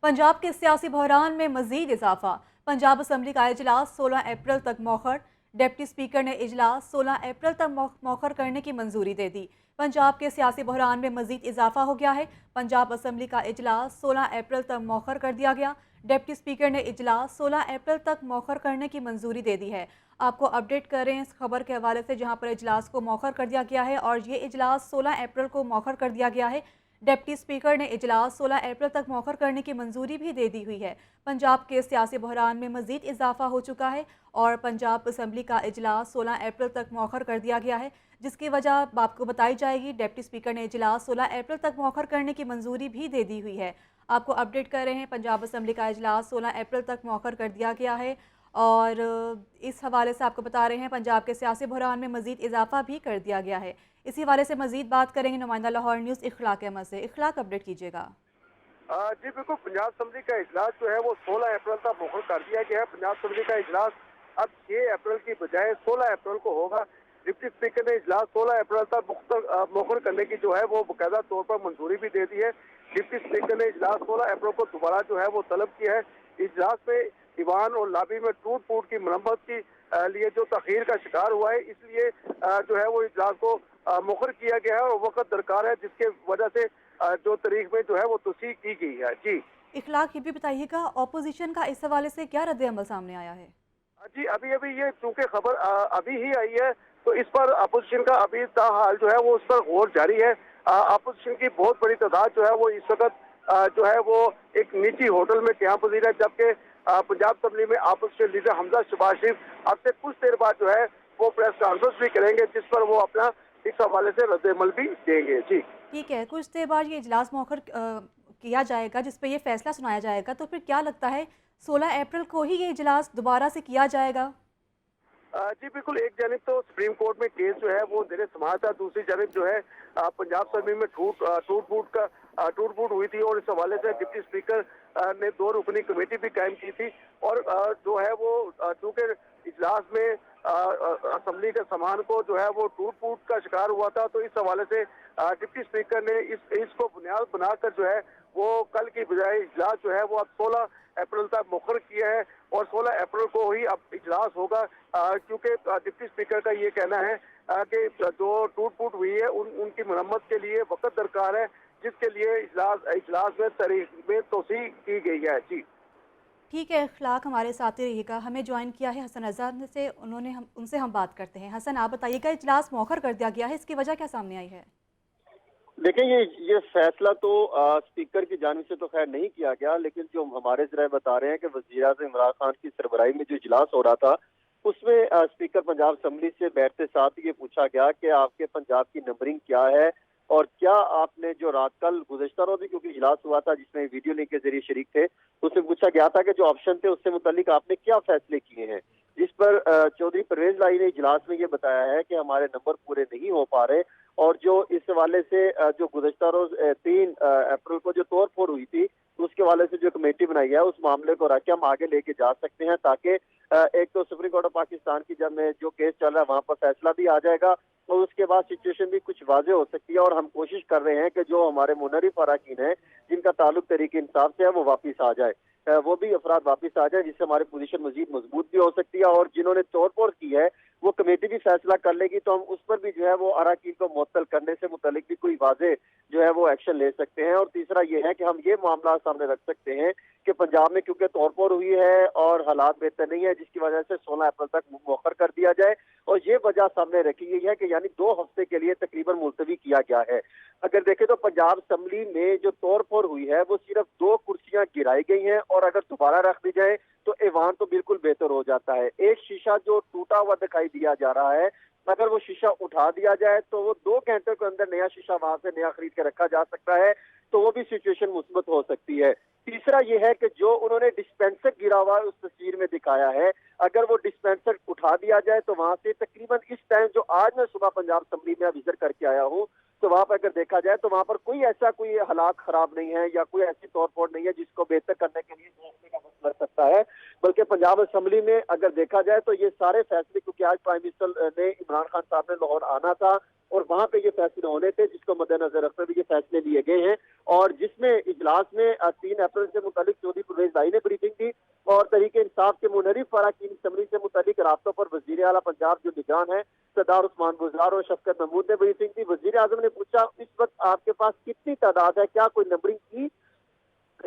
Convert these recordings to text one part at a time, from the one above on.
पंजाब के सियासी बहरान में मजीद इजाफा। पंजाब असम्बली का इजलास 16 अप्रैल तक मौखर। डिप्टी स्पीकर ने इजलास 16 अप्रैल तक मौखर करने की मंजूरी दे दी। पंजाब के सियासी बहरान में मजीद इजाफा हो गया है। पंजाब असम्बली का इजलास 16 अप्रैल तक मौखर कर दिया गया। डिप्टी स्पीकर ने इजलास 16 अप्रैल तक मौखर करने की मंजूरी दे दी है। आपको अपडेट कर रहे हैं इस खबर के हवाले से, जहां पर इजलास को मौखर कर दिया गया है और ये इजलास 16 अप्रैल को मौखर कर दिया गया है। डिप्टी स्पीकर ने इजलास 16 अप्रैल तक मौखर करने की मंजूरी भी दे दी हुई है। पंजाब के सियासी बहरान में मजीद इजाफा हो चुका है और पंजाब असम्बली का इजलास 16 अप्रैल तक मौखर कर दिया गया है, जिसकी वजह आपको बताई जाएगी। डिप्टी स्पीकर ने इजलास 16 अप्रैल तक मौखर करने की मंजूरी भी दे दी हुई है। आपको अपडेट कर रहे हैं, पंजाब असम्बली का इजलास 16 अप्रैल तक मौखर कर दिया गया है और इस हवाले से आपको बता रहे हैं पंजाब के सियासी बहरान में मजीद इजाफा भी कर दिया गया है। इसी हवाले से मजीद बात करेंगे नुमाइंदा लाहौर न्यूज़ इखलाक अहमद से। इखलाक, अपडेट कीजिएगा। जी बिल्कुल, पंजाब असम्बली का इजलास जो है वो 16 अप्रैल तक मुकर कर दिया गया है। पंजाब असम्बली का इजलास अब 6 अप्रैल की बजाय 16 अप्रैल को होगा। डिप्टी स्पीकर ने इजलास 16 अप्रैल तक मुकर करने की जो है वो बाकायदा तौर पर मंजूरी भी दे दी है। डिप्टी स्पीकर ने इजलास 16 अप्रैल को दोबारा जो है वो तलब किया है। इजलास में ईवान और लाबी में टूट फूट की मरम्मत की लिए जो तखीर का शिकार हुआ है, इसलिए जो है वो इजलास को मुकर किया गया है और वक्त दरकार है, जिसके वजह से जो तारीख में जो है वो तोसीक की गई है। जी इखलाक, ये भी बताइएगा ऑपोजिशन का इस हवाले से क्या रद्द अमल सामने आया है? जी, अभी अभी ये चूंकि खबर अभी ही आई है, तो इस पर अपोजिशन का अभी ताहाल जो है वो उस पर गौर जारी है। अपोजिशन की बहुत बड़ी तादाद जो है वो इस वक्त जो है वो एक निजी होटल में क़याम पज़ीर है, जबकि पंजाब असम्बली में अपोजिशन लीडर हमजा शहबाज शरीफ अब से कुछ देर बाद जो है वो प्रेस कॉन्फ्रेंस भी करेंगे, जिस पर वो अपना इस हवाले से रद्द अमल भी देंगे। जी ठीक है, कुछ देर बाद ये इजलास मौखर किया जाएगा जिस पे ये फैसला सुनाया जाएगा, तो फिर क्या लगता है 16 अप्रैल को ही ये इजलास दोबारा से किया जाएगा? जी बिल्कुल, एक जानिब तो सुप्रीम कोर्ट में केस जो है वो जेर समाअत था, दूसरी जानिब जो है पंजाब असम्बली में टूट फूट हुई थी और इस हवाले से डिप्टी स्पीकर ने 2 रुकनी कमेटी भी कायम की थी और जो है वो चूंकि इजलास में असम्बली के सामान को जो है वो टूट फूट का शिकार हुआ था, तो इस हवाले से डिप्टी स्पीकर ने इसको बुनियाद बनाकर जो है वो कल की बजाय इजलास जो है वो अब 16 अप्रैल तक मुकर किया है और 16 अप्रैल को ही अब इजलास होगा, क्योंकि डिप्टी स्पीकर का ये कहना है कि जो टूट फूट हुई है उनकी मरम्मत के लिए वक्त दरकार है, जिसके लिए इजलास में तारीख में तोसी की गई है। जी ठीक है, इखलाक हमारे साथ ही रहिएगा। हमें ज्वाइन किया है हसन आज़ाद से, उनसे हम बात करते हैं। हसन, आप बताइएगा, इजलास मौखर कर दिया गया है, इसकी वजह क्या सामने आई है? देखिए, ये फैसला तो स्पीकर की जानिब से तो खैर नहीं किया गया, लेकिन जो हमारे ज़राए बता रहे हैं कि वज़ीर-ए-आज़म इमरान खान की सरबराही में जो इजलास हो रहा था, उसमें स्पीकर पंजाब असम्बली से बैठते साथ ये पूछा गया कि आपके पंजाब की नंबरिंग क्या है और क्या आपने जो रात कल गुज़श्ता रोज़ भी क्योंकि इजलास हुआ था जिसमें वीडियो लिंक के जरिए शरीक थे, उससे पूछा गया था कि जो ऑप्शन थे उससे मुतालिक आपने क्या फैसले किए हैं, जिस पर चौधरी परवेज लाई ने इजलास में ये बताया है कि हमारे नंबर पूरे नहीं हो पा रहे और जो इस हवाले से जो गुज़श्ता रोज 3 अप्रैल को जो तोड़ फोड़ हुई थी, उसके हवाले से जो कमेटी बनाई है उस मामले को रख के हम आगे लेके जा सकते हैं, ताकि एक तो सुप्रीम कोर्ट ऑफ पाकिस्तान की जब में जो केस चल रहा है वहां पर फैसला भी आ जाएगा और उसके बाद सिचुएशन भी कुछ वाजे हो सकती है और हम कोशिश कर रहे हैं कि जो हमारे मुनरिफ अराकीन है जिनका ताल्लुक तहरीक इंसाफ से है वो वापिस आ जाए, वो भी अफराद वापिस आ जाए, जिससे हमारी पोजीशन मजीद मजबूत भी हो सकती है और जिन्होंने तोड़ फोड़ की है वो कमेटी भी फैसला कर लेगी, तो हम उस पर भी जो है वो अराकीन को मुअत्तल करने से मुतालिक भी कोई वाजे जो है वो एक्शन ले सकते हैं। और तीसरा ये है कि हम ये मामला सामने रख सकते हैं कि पंजाब में क्योंकि तोड़फोड़ हुई है और हालात बेहतर नहीं है, जिसकी वजह से 16 अप्रैल तक मौखर कर दिया जाए और ये वजह सामने रखी गई है कि यानी 2 हफ्ते के लिए तकरीबन मुलतवी किया गया है। अगर देखें तो पंजाब असम्बली में जो तोड़फोड़ हुई है वो सिर्फ 2 कुर्सियां गिराई गई हैं और अगर दोबारा रख दी जाए तो ऐवान तो बिल्कुल बेहतर हो जाता है। एक शीशा जो टूटा हुआ दिखाई दिया जा रहा है, अगर वो शीशा उठा दिया जाए तो वो 2 घंटे के अंदर नया शीशा वहां से नया खरीद के रखा जा सकता है, तो वो भी सिचुएशन मुस्बत हो सकती है। तीसरा ये है कि जो उन्होंने डिस्पेंसर गिरा हुआ उस तस्वीर में दिखाया है, अगर वो डिस्पेंसर उठा दिया जाए तो वहां से तकरीबन इस टाइम जो आज मैं सुबह पंजाब असम्बली में विजिट करके आया हूँ, तो वहां पर अगर देखा जाए तो वहां पर कोई हालात खराब नहीं है या कोई ऐसी तोड़ फोड़ नहीं है जिसको बेहतर करने के लिए सोचने का वक्त लग सकता है, बल्कि पंजाब असम्बली में अगर देखा जाए तो ये सारे फैसले, क्योंकि आज प्राइम मिनिस्टर ने इमरान खान साहब ने लाहौर आना था और वहां पे ये फैसले होने थे जिसको मद्देनजर रखते हुए ये फैसले लिए गए हैं اور جس میں اجلاس میں 3 اپریل سے متعلق چودھری پرویز لائی نے بریفنگ دی اور تحریک انصاف کے منحرف اراکین اسمبلی سے متعلق رابطوں پر وزیر اعلیٰ پنجاب جو نگران ہیں سردار عثمان گزار اور شفقت محمود نے بریفنگ دی۔ وزیر اعظم نے پوچھا اس وقت آپ کے پاس کتنی تعداد ہے، کیا کوئی نمبرنگ کی،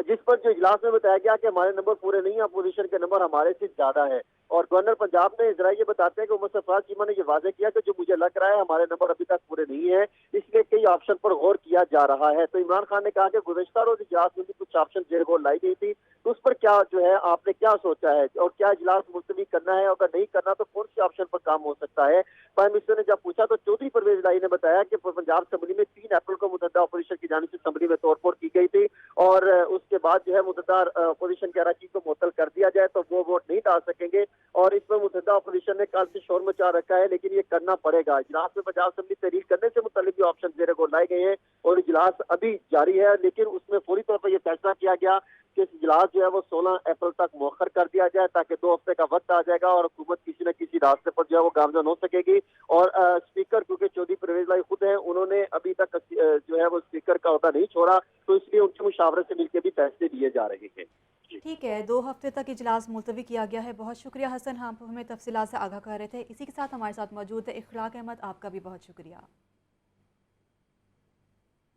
جس پر جو اجلاس میں بتایا گیا کہ ہمارے نمبر پورے نہیں ہیں، اپوزیشن کے نمبر ہمارے سے زیادہ ہے۔ اور گورنر پنجاب نے ذرا یہ بتاتے ہیں کہ محمد سرفراز چیمہ نے یہ واضح کیا کہ جو مجھے لگ رہا ہے ہمارے نمبر ابھی تک پورے نہیں ہیں، اس لیے کئی آپشن پر غور کیا جا رہا ہے۔ تو عمران خان نے کہا کہ گزشتہ روز اجلاس میں بھی کچھ آپشن زیر غور لائی گئی تھی، تو اس پر کیا جو ہے آپ نے کیا سوچا ہے اور کیا اجلاس ملتوی کرنا ہے، اگر نہیں کرنا تو کون سی آپشن پر کام ہو سکتا ہے۔ پرائم منسٹر نے جب پوچھا تو چودھری پرویز لائی نے بتایا کہ پنجاب اسمبلی میں 3 اپریل کو متحدہ اپوزیشن کی جانب سے اسمبلی میں توڑ پھوڑ کی گئی تھی اور اس کے بعد جو ہے متحدہ اپوزیشن کے اراکین کو معطل کر دیا جائے تو وہ ووٹ نہیں ڈال سکیں گے اور اس میں متحدہ اپوزیشن نے کل سے شور مچا رکھا ہے، لیکن یہ کرنا پڑے گا۔ اجلاس میں پنجاب اسمبلی تحریر کرنے سے متعلق جو آپشن زیر غور لائے گئے ہیں اور اجلاس ابھی جاری ہے، لیکن اس میں فوری طور پر یہ فیصلہ کیا گیا کہ اس اجلاس جو ہے وہ 16 اپریل تک مؤخر کر دیا جائے تاکہ 2 ہفتے کا وقت آ جائے گا اور حکومت کسی نہ کسی راستے پر جو ہے وہ گامزن ہو سکے گی۔ اور اسپیکر کیونکہ چودھری پرویز لائی خود ہیں، انہوں نے ابھی تک جو ہے وہ اسپیکر کا عہدہ نہیں چھوڑا، تو اس لیے ان کی مشاورت سے مل کے بھی فیصلے لیے جا رہے ہیں۔ ٹھیک ہے، 2 ہفتے تک اجلاس ملتوی کیا گیا ہے۔ بہت شکریہ حسن، ہم ہمیں تفصیلات سے آگاہ کر رہے تھے۔ اسی کے ساتھ ہمارے ساتھ موجود ہے اخلاق احمد، آپ کا بھی بہت شکریہ۔